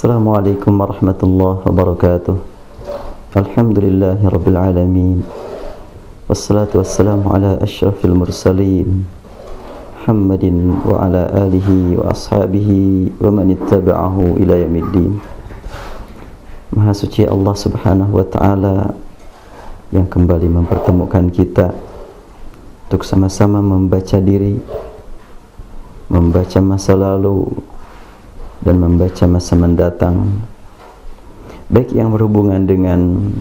Assalamualaikum warahmatullahi wabarakatuh. Alhamdulillahi rabbil alamin. Wassalatu wassalamu ala asyrafil mursalin Muhammadin wa ala alihi wa ashabihi wa man ittaba'ahu ila yaumiddin. Maha suci Allah Subhanahu wa taala yang kembali mempertemukan kita untuk sama-sama membaca diri, membaca masa lalu dan membaca masa mendatang, baik yang berhubungan dengan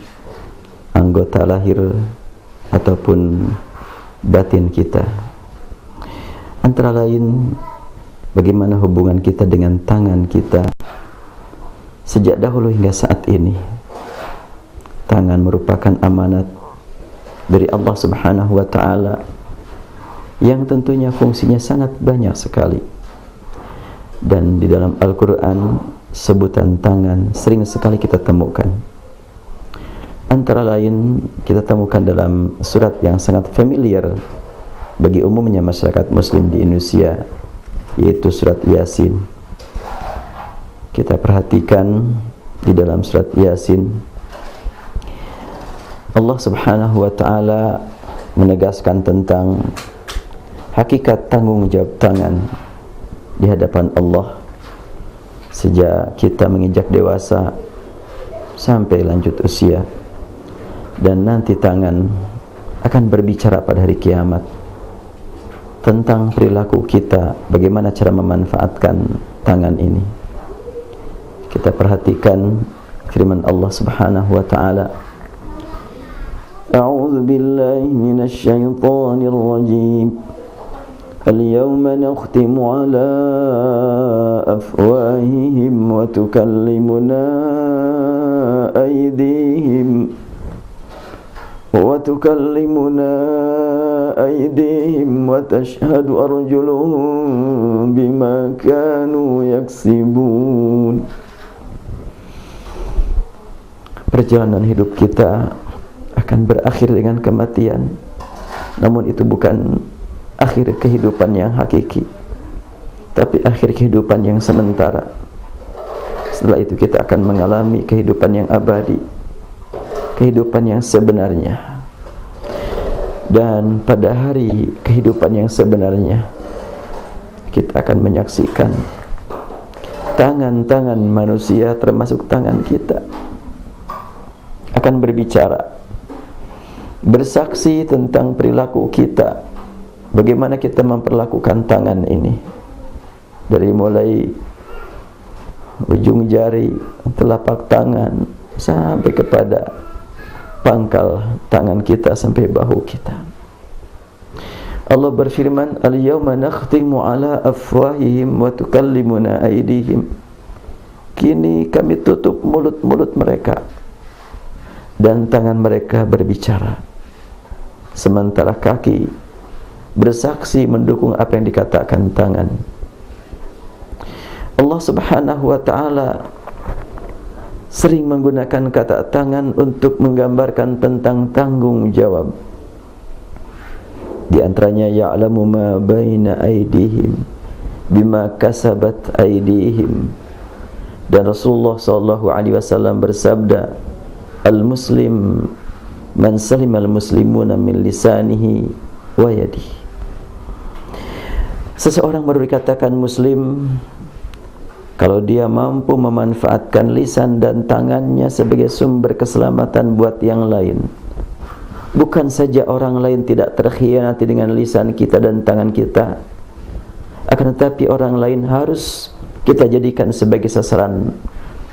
anggota lahir ataupun batin kita. Antara lain, bagaimana hubungan kita dengan tangan kita sejak dahulu hingga saat ini. Tangan merupakan amanat dari Allah Subhanahu wa taala yang tentunya fungsinya sangat banyak sekali. Dan di dalam Al-Quran sebutan tangan sering sekali kita temukan. Antara lain kita temukan dalam surat yang sangat familiar bagi umumnya masyarakat muslim di Indonesia, yaitu surat Yasin. Kita perhatikan di dalam surat Yasin, Allah Subhanahu wa taala menegaskan tentang hakikat tanggung jawab tangan di hadapan Allah sejak kita menginjak dewasa sampai lanjut usia, dan nanti tangan akan berbicara pada hari kiamat tentang perilaku kita, bagaimana cara memanfaatkan tangan ini. Kita perhatikan firman Allah Subhanahu wa taala, A'udzu billahi minasy syaithanir rajim. اليوم نختم على أفواههم وتكلمنا أيديهم وتشهد أرجلهم بما كانوا يكسبون. Perjalanan hidup kita akan berakhir dengan kematian, namun itu bukan akhir kehidupan yang hakiki, tapi akhir kehidupan yang sementara. Setelah itu kita akan mengalami kehidupan yang abadi, kehidupan yang sebenarnya. Dan pada hari kehidupan yang sebenarnya, kita akan menyaksikan tangan-tangan manusia, termasuk tangan kita, akan berbicara, bersaksi tentang perilaku kita, bagaimana kita memperlakukan tangan ini, dari mulai ujung jari, telapak tangan, sampai kepada pangkal tangan kita, sampai bahu kita. Allah berfirman, Al-yawma nakhtimu ala afwahihim wa tukallimuna aydihim. Kini kami tutup mulut-mulut mereka dan tangan mereka berbicara, sementara kaki bersaksi mendukung apa yang dikatakan tangan. Allah Subhanahu wa taala sering menggunakan kata tangan untuk menggambarkan tentang tanggung jawab. Di antaranya, ya'lamu ma baina aydihim bima kasabat aydihim. Dan Rasulullah sallallahu alaihi wasallam bersabda, al-muslim man salimal muslimuna min lisanihi wa yadihi. Seseorang baru dikatakan muslim kalau dia mampu memanfaatkan lisan dan tangannya sebagai sumber keselamatan buat yang lain. Bukan saja orang lain tidak terkhianati dengan lisan kita dan tangan kita, akan tetapi orang lain harus kita jadikan sebagai sasaran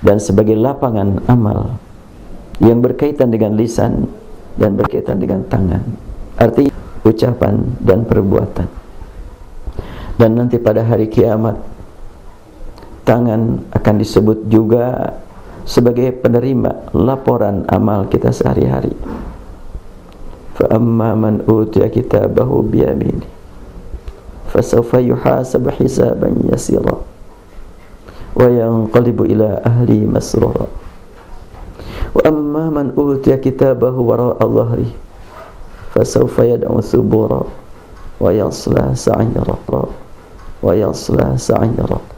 dan sebagai lapangan amal yang berkaitan dengan lisan dan berkaitan dengan tangan, artinya ucapan dan perbuatan. Dan nanti pada hari kiamat, tangan akan disebut juga sebagai penerima laporan amal kita sehari-hari. Fa amma man utiya kitabahu biyamini fasawfa yuhasabu hisaban yasira wa yanqalibu ila ahli masrura. Wa amma man utiya kitabahu wara'a dhahri fasawfa yad'u thubura wa yasla sa'ira.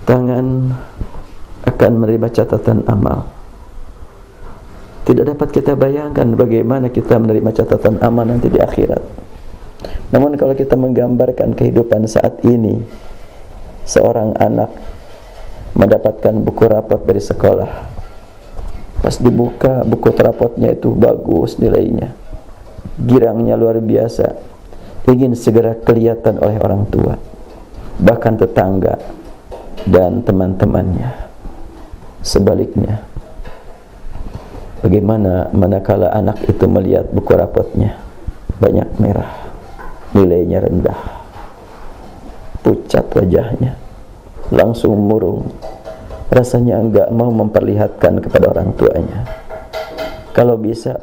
tangan akan menerima catatan amal. Tidak dapat kita bayangkan bagaimana kita menerima catatan amal nanti di akhirat. Namun kalau kita menggambarkan kehidupan saat ini, seorang anak mendapatkan buku rapot dari sekolah, pas dibuka buku rapotnya itu bagus nilainya, girangnya luar biasa, ingin segera kelihatan oleh orang tua, bahkan tetangga dan teman-temannya. Sebaliknya, bagaimana manakala anak itu melihat buku rapotnya banyak merah, nilainya rendah, pucat wajahnya, langsung murung, rasanya enggak mau memperlihatkan kepada orang tuanya. Kalau bisa